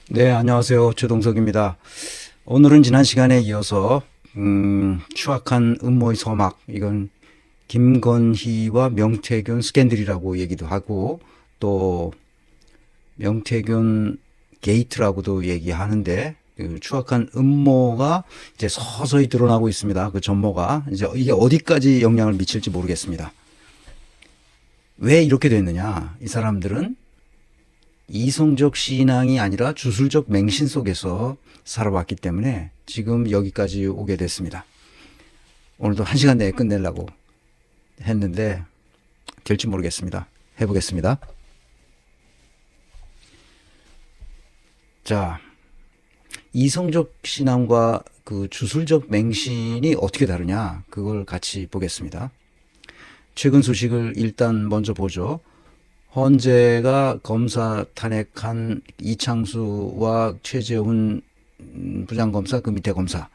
네, 안녕하세요. 최동석입니다. 오늘은 지난 시간에 이어서 추악한 음모의 서막, 이건 김건희와 명태균 스캔들이라고 얘기도 하고 또 명태균 게이트라고도 얘기하는데, 그 추악한 음모가 이제 서서히 드러나고 있습니다. 그 전모가 이제 이게 어디까지 영향을 미칠지 모르겠습니다. 왜 이렇게 됐느냐? 이 사람들은 이성적 신앙이 아니라 주술적 맹신 속에서 살아왔기 때문에 지금 여기까지 오게 됐습니다. 오늘도 한 시간 내에 끝내려고 했는데 될지 모르겠습니다. 해보겠습니다. 자, 이성적 신앙과 그 주술적 맹신이 어떻게 다르냐, 그걸 같이 보겠습니다. 최근 소식을 일단 먼저 보죠. 헌재가 검사 탄핵한 이창수와 최재훈 부장검사, 그 밑에 검사,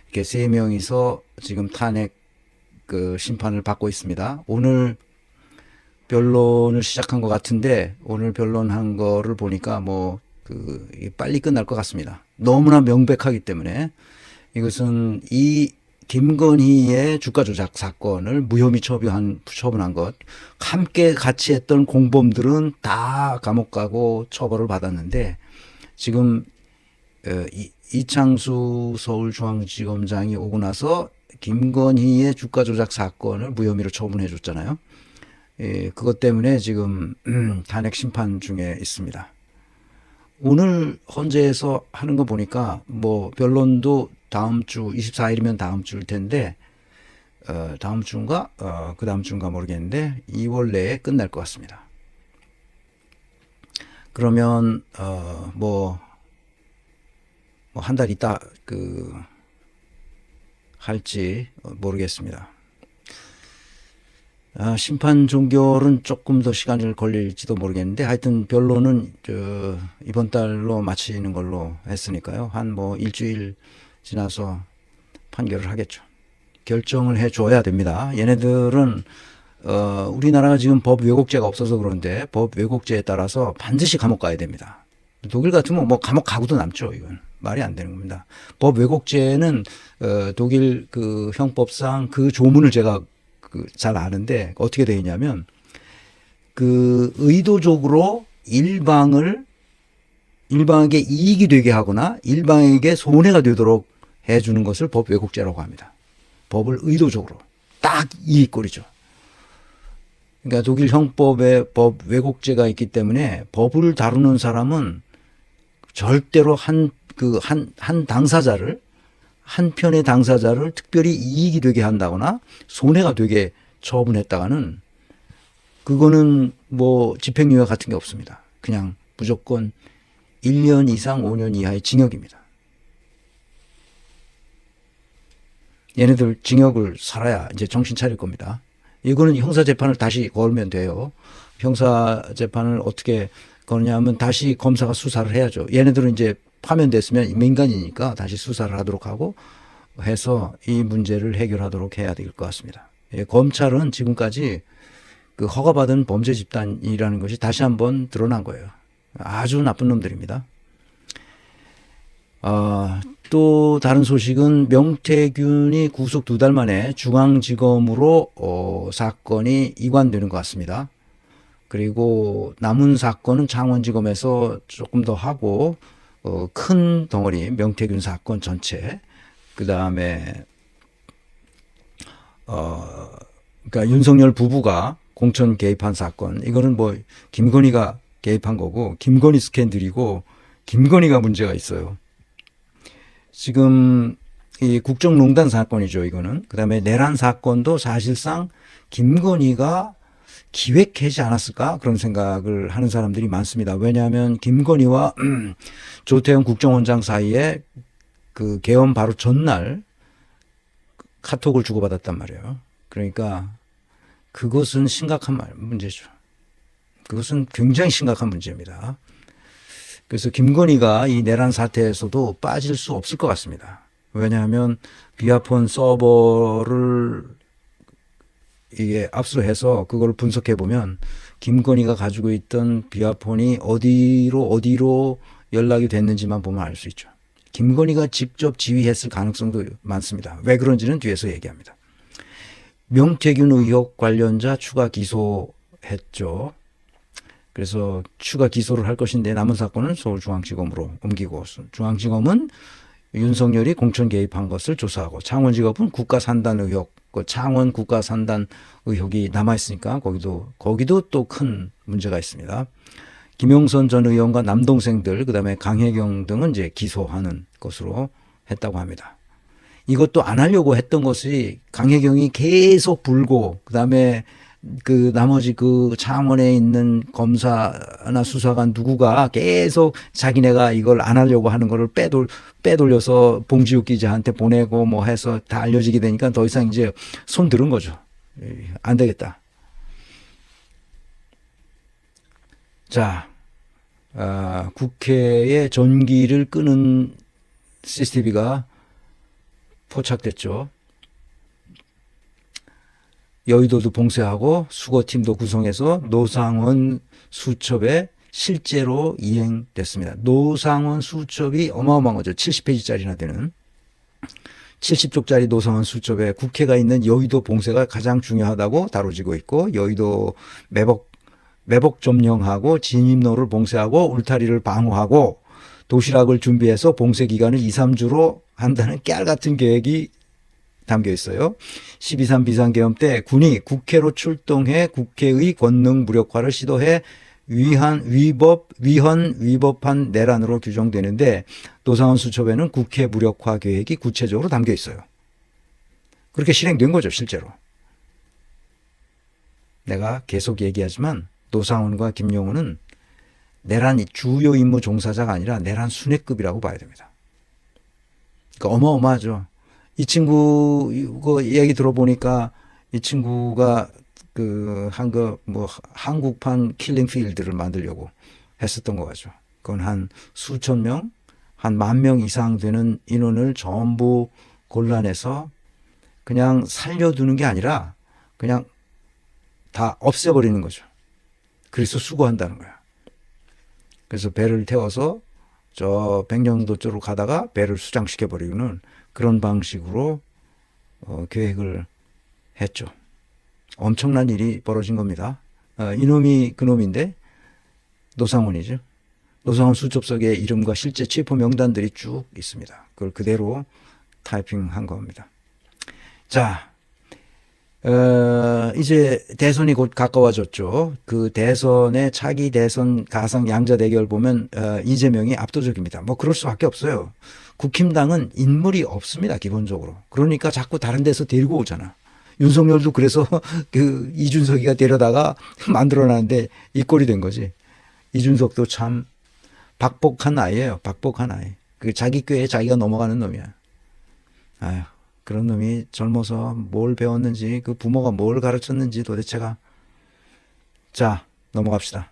이렇게 세 명이서 지금 탄핵 그 심판을 받고 있습니다. 오늘 변론을 시작한 것 같은데, 오늘 변론한 거를 보니까 빨리 끝날 것 같습니다. 너무나 명백하기 때문에. 이것은 이 김건희의 주가 조작 사건을 무혐의 처분한 것, 함께 같이 했던 공범들은 다 감옥 가고 처벌을 받았는데, 지금 이창수 서울중앙지검장이 오고 나서 김건희의 주가 조작 사건을 무혐의로 처분해 줬잖아요. 그것 때문에 지금 탄핵 심판 중에 있습니다. 오늘 헌재에서 하는 거 보니까 변론도 다음 주 24일이면 다음 주일 텐데, 다음 주인가 그 다음 주인가 모르겠는데 2월 내에 끝날 것 같습니다. 그러면 한 달 있다 할지 모르겠습니다. 심판 종결은 조금 더 시간이 걸릴지도 모르겠는데, 하여튼 변론은 이번 달로 마치는 걸로 했으니까요. 한 일주일 지나서 판결을 하겠죠. 결정을 해줘야 됩니다. 얘네들은 우리나라가 지금 법 왜곡죄가 없어서 그런데 법 왜곡죄에 따라서 반드시 감옥 가야 됩니다. 독일 같으면 감옥 가고도 남죠. 이건 말이 안 되는 겁니다. 법 왜곡죄는 독일 그 형법상 그 조문을 제가 잘 아는데, 어떻게 되어 있냐면 의도적으로 일방에게 이익이 되게 하거나 일방에게 손해가 되도록 해주는 것을 법 왜곡죄라고 합니다. 법을 의도적으로 딱 이 꼴이죠. 그러니까 독일 형법에 법 왜곡죄가 있기 때문에 법을 다루는 사람은 절대로 한 당사자를, 한편의 당사자를 특별히 이익이 되게 한다거나 손해가 되게 처분했다가는 그거는 집행유예 같은 게 없습니다. 그냥 무조건 1년 이상 5년 이하의 징역입니다. 얘네들 징역을 살아야 이제 정신 차릴 겁니다. 이거는 형사재판을 다시 걸면 돼요. 형사재판을 어떻게 거느냐면 다시 검사가 수사를 해야죠. 얘네들은 이제 파면됐으면 민간이니까 다시 수사를 하도록 하고 해서 이 문제를 해결하도록 해야 될 것 같습니다. 검찰은 지금까지 그 허가받은 범죄 집단이라는 것이 다시 한번 드러난 거예요. 아주 나쁜 놈들입니다. 또 다른 소식은 명태균이 구속 2달 만에 중앙지검으로 사건이 이관되는 것 같습니다. 그리고 남은 사건은 창원지검에서 조금 더 하고, 큰 덩어리 명태균 사건 전체, 그 다음에 그러니까 윤석열 부부가 공천 개입한 사건, 이거는 김건희가 개입한 거고, 김건희 스캔들이고, 김건희가 문제가 있어요. 지금 이 국정농단 사건이죠, 이거는. 그 다음에 내란 사건도 사실상 김건희가 기획하지 않았을까, 그런 생각을 하는 사람들이 많습니다. 왜냐하면 김건희와 조태현 국정원장 사이에 그 개헌 바로 전날 카톡을 주고받았단 말이에요. 그러니까 그것은 심각한 문제죠. 그것은 굉장히 심각한 문제입니다. 그래서 김건희가 이 내란 사태에서도 빠질 수 없을 것 같습니다. 왜냐하면 비아폰 서버를 이게 압수해서 그걸 분석해 보면 김건희가 가지고 있던 비아폰이 어디로 연락이 됐는지만 보면 알 수 있죠. 김건희가 직접 지휘했을 가능성도 많습니다. 왜 그런지는 뒤에서 얘기합니다. 명태균 의혹 관련자 추가 기소했죠. 그래서 추가 기소를 할 것인데 남은 사건은 서울중앙지검으로 옮기고 중앙지검은 윤석열이 공천 개입한 것을 조사하고 창원지검은 국가산단 의혹, 창원 국가산단 의혹이 남아있으니까 거기도 또 큰 문제가 있습니다. 김용선 전 의원과 남동생들 그다음에 강혜경 등은 이제 기소하는 것으로 했다고 합니다. 이것도 안 하려고 했던 것이 강혜경이 계속 불고 그다음에 그 나머지 그 창원에 있는 검사나 수사관 누구가 계속 자기네가 이걸 안 하려고 하는 거를 빼돌려서 봉지욱 기자한테 보내고 뭐 해서 다 알려지게 되니까 더 이상 이제 손 들은 거죠. 안 되겠다. 자, 국회의 전기를 끄는 CCTV가 포착됐죠. 여의도도 봉쇄하고 수거팀도 구성해서 노상원 수첩에 실제로 이행됐습니다. 노상원 수첩이 어마어마한 거죠. 70페이지짜리나 되는 70쪽짜리 노상원 수첩에 국회가 있는 여의도 봉쇄가 가장 중요하다고 다뤄지고 있고 여의도 매복 점령하고 진입로를 봉쇄하고 울타리를 방어하고 도시락을 준비해서 봉쇄 기간을 2, 3주로 한다는 깨알 같은 계획이 담겨 있어요. 12.3 비상계엄 때 군이 국회로 출동해 국회의 권능 무력화를 시도해 위법한 내란으로 규정되는데 노상원 수첩에는 국회 무력화 계획이 구체적으로 담겨 있어요. 그렇게 실행된 거죠, 실제로. 내가 계속 얘기하지만 노상원과 김용훈은 내란 주요 임무 종사자가 아니라 내란 순회급이라고 봐야 됩니다. 그러니까 어마어마하죠. 이 친구 이거 얘기 들어보니까 이 친구가 한국판 킬링 필드를 만들려고 했었던 거 같죠. 그건 한 수천 명, 한 10,000명 이상 되는 인원을 전부 골라내서 그냥 살려두는 게 아니라 그냥 다 없애버리는 거죠. 그래서 수거한다는 거야. 그래서 배를 태워서 저 백령도 쪽으로 가다가 배를 수장시켜버리는 그런 방식으로 계획을 했죠. 엄청난 일이 벌어진 겁니다. 이놈이 그놈인데 노상원이죠. 노상원 수첩석에 이름과 실제 체포 명단들이 쭉 있습니다. 그걸 그대로 타이핑한 겁니다. 자, 이제 대선이 곧 가까워졌죠. 그 대선의 차기 대선 가상 양자 대결 보면 이재명이 압도적입니다. 뭐 그럴 수밖에 없어요. 국힘당은 인물이 없습니다, 기본적으로. 그러니까 자꾸 다른 데서 데리고 오잖아. 윤석열도 그래서 그 이준석이가 데려다가 만들어놨는데 이 꼴이 된 거지. 이준석도 참 박복한 아이예요. 박복한 아이. 그 자기 꾀에 자기가 넘어가는 놈이야. 아휴, 그런 놈이 젊어서 뭘 배웠는지 그 부모가 뭘 가르쳤는지 도대체가. 자, 넘어갑시다.